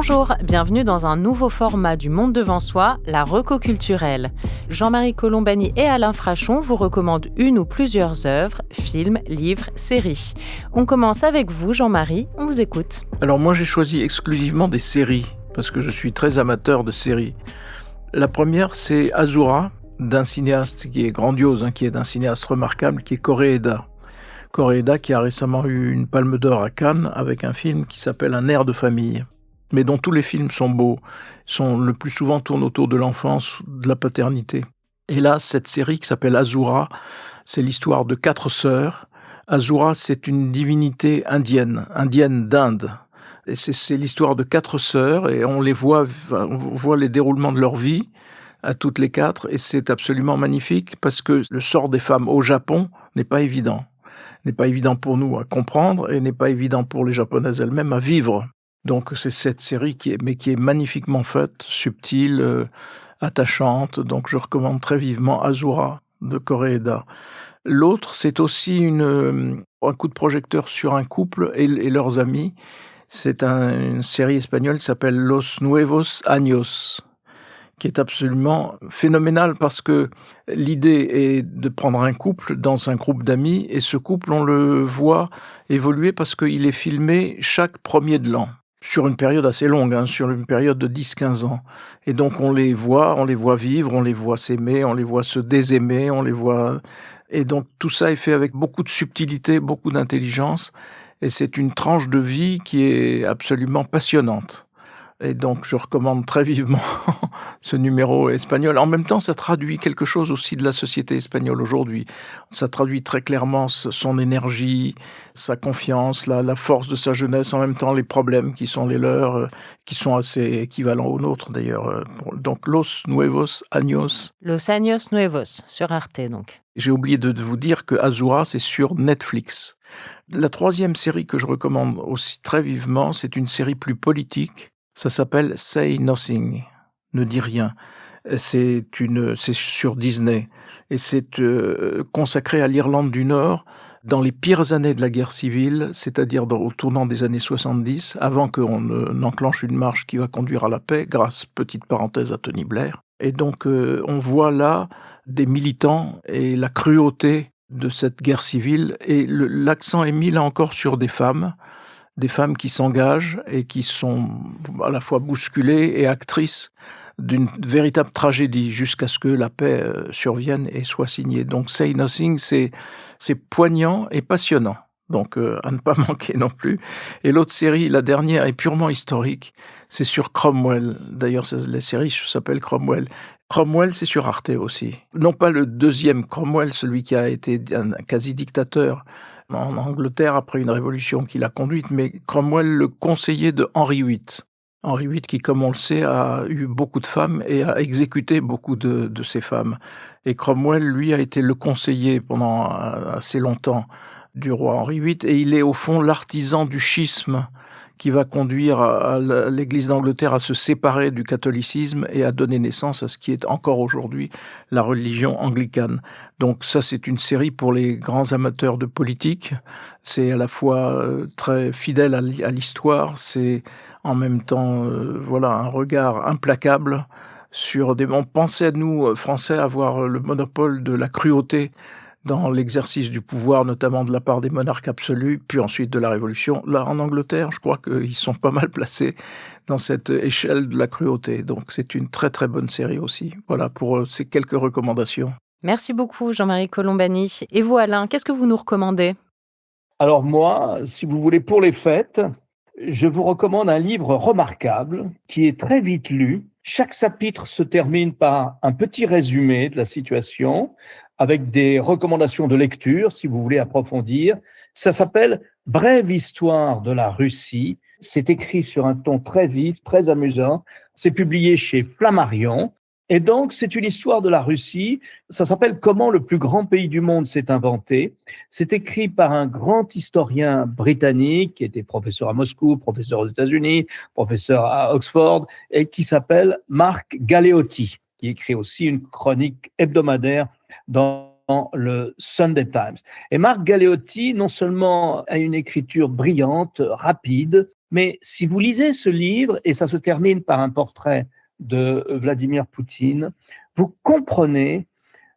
Bonjour, bienvenue dans un nouveau format du Monde devant soi, la reco culturelle. Jean-Marie Colombani et Alain Frachon vous recommandent une ou plusieurs œuvres, films, livres, séries. On commence avec vous, Jean-Marie, on vous écoute. Alors moi j'ai choisi exclusivement des séries, parce que je suis très amateur de séries. La première c'est Azura, d'un cinéaste qui est grandiose, qui est d'un cinéaste remarquable, qui est Koreeda. Koreeda qui a récemment eu une Palme d'Or à Cannes avec un film qui s'appelle Un air de famille, mais dont tous les films sont beaux, le plus souvent tournent autour de l'enfance, de la paternité. Et là, cette série qui s'appelle Azura, c'est l'histoire de 4 sœurs. Azura, c'est une divinité indienne d'Inde. Et c'est l'histoire de 4 sœurs, et on voit les déroulements de leur vie, à toutes les 4, et c'est absolument magnifique, parce que le sort des femmes au Japon n'est pas évident. N'est pas évident pour nous à comprendre, et n'est pas évident pour les Japonaises elles-mêmes à vivre. Donc c'est cette série qui est magnifiquement faite, subtile, attachante. Donc je recommande très vivement Azura de Koreeda. L'autre, c'est aussi un coup de projecteur sur un couple et leurs amis. C'est une série espagnole qui s'appelle Los Nuevos Años, qui est absolument phénoménale parce que l'idée est de prendre un couple dans un groupe d'amis, et ce couple, on le voit évoluer parce qu'il est filmé chaque premier de l'an, sur une période assez longue, sur une période de 10-15 ans. Et donc on les voit vivre, on les voit s'aimer, on les voit se désaimer, et donc tout ça est fait avec beaucoup de subtilité, beaucoup d'intelligence, et c'est une tranche de vie qui est absolument passionnante. Et donc je recommande très vivement ce numéro espagnol. En même temps, ça traduit quelque chose aussi de la société espagnole aujourd'hui. Ça traduit très clairement son énergie, sa confiance, la force de sa jeunesse, en même temps les problèmes qui sont les leurs, qui sont assez équivalents aux nôtres d'ailleurs. Donc Los Nuevos Años. Los Años Nuevos, sur Arte donc. J'ai oublié de vous dire que Azura, c'est sur Netflix. La troisième série que je recommande aussi très vivement, c'est une série plus politique. Ça s'appelle Say Nothing, ne dis rien. C'est sur Disney, et c'est consacré à l'Irlande du Nord dans les pires années de la guerre civile, c'est-à-dire au tournant des années 70, avant qu'on n'enclenche une marche qui va conduire à la paix, grâce, petite parenthèse, à Tony Blair. Et donc on voit là des militants et la cruauté de cette guerre civile, et l'accent est mis là encore sur des femmes qui s'engagent et qui sont à la fois bousculées et actrices d'une véritable tragédie jusqu'à ce que la paix survienne et soit signée. Donc Say Nothing, c'est poignant et passionnant, donc à ne pas manquer non plus. Et l'autre série, la dernière, est purement historique, c'est sur Cromwell. D'ailleurs, la série s'appelle Cromwell. Cromwell, c'est sur Arte aussi. Non pas le deuxième Cromwell, celui qui a été un quasi-dictateur en Angleterre après une révolution qu'il a conduite, mais Cromwell, le conseiller de Henri VIII. Henri VIII qui, comme on le sait, a eu beaucoup de femmes et a exécuté beaucoup de ces femmes. Et Cromwell, lui, a été le conseiller pendant assez longtemps du roi Henri VIII, et il est au fond l'artisan du schisme qui va conduire à l'Église d'Angleterre à se séparer du catholicisme et à donner naissance à ce qui est encore aujourd'hui la religion anglicane. Donc ça, c'est une série pour les grands amateurs de politique. C'est à la fois très fidèle à l'histoire, c'est en même temps un regard implacable sur On pensait à nous, Français, avoir le monopole de la cruauté dans l'exercice du pouvoir, notamment de la part des monarques absolus, puis ensuite de la Révolution. Là, en Angleterre, je crois qu'ils sont pas mal placés dans cette échelle de la cruauté. Donc c'est une très très bonne série aussi. Voilà pour ces quelques recommandations. Merci beaucoup, Jean-Marie Colombani. Et vous, Alain, qu'est-ce que vous nous recommandez ? Alors moi, si vous voulez, pour les fêtes, je vous recommande un livre remarquable qui est très vite lu. Chaque chapitre se termine par un petit résumé de la situation, avec des recommandations de lecture, si vous voulez approfondir. Ça s'appelle « Brève histoire de la Russie ». C'est écrit sur un ton très vif, très amusant. C'est publié chez Flammarion. Et donc, c'est une histoire de la Russie. Ça s'appelle « Comment le plus grand pays du monde s'est inventé ». C'est écrit par un grand historien britannique qui était professeur à Moscou, professeur aux États-Unis, professeur à Oxford, et qui s'appelle Marc Galeotti, qui écrit aussi une chronique hebdomadaire dans le Sunday Times. Et Marc Galeotti, non seulement a une écriture brillante, rapide, Mais si vous lisez ce livre, et ça se termine par un portrait de Vladimir Poutine, vous comprenez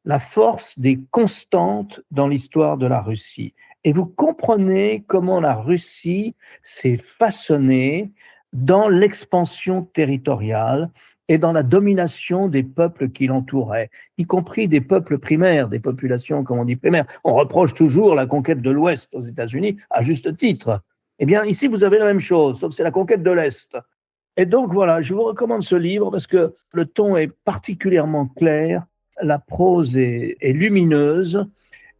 la force des constantes dans l'histoire de la Russie. Et vous comprenez comment la Russie s'est façonnée dans l'expansion territoriale et dans la domination des peuples qui l'entouraient, y compris des peuples primaires, des populations, comme on dit, primaires. On reproche toujours la conquête de l'Ouest aux États-Unis, à juste titre. Eh bien, ici, vous avez la même chose, sauf que c'est la conquête de l'Est. Et donc, voilà, je vous recommande ce livre parce que le ton est particulièrement clair, la prose est lumineuse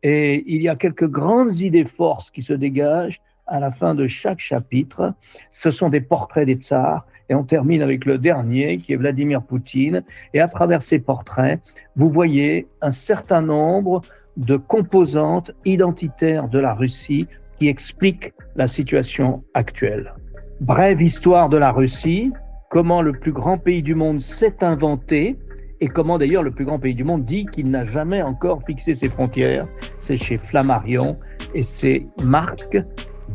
et il y a quelques grandes idées forces qui se dégagent à la fin de chaque chapitre. Ce sont des portraits des tsars et on termine avec le dernier qui est Vladimir Poutine. Et à travers ces portraits, vous voyez un certain nombre de composantes identitaires de la Russie qui expliquent la situation actuelle. Brève histoire de la Russie, comment le plus grand pays du monde s'est inventé et comment d'ailleurs le plus grand pays du monde dit qu'il n'a jamais encore fixé ses frontières. C'est chez Flammarion et c'est Marc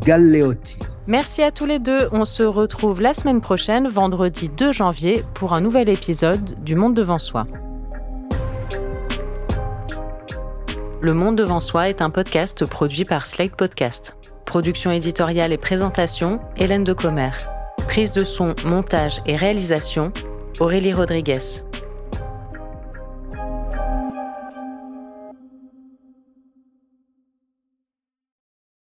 Galeotti. Merci à tous les deux. On se retrouve la semaine prochaine, vendredi 2 janvier, pour un nouvel épisode du Monde devant soi. Le Monde devant soi est un podcast produit par Slate Podcast. Production éditoriale et présentation, Hélène Decomer. Prise de son, montage et réalisation, Aurélie Rodriguez.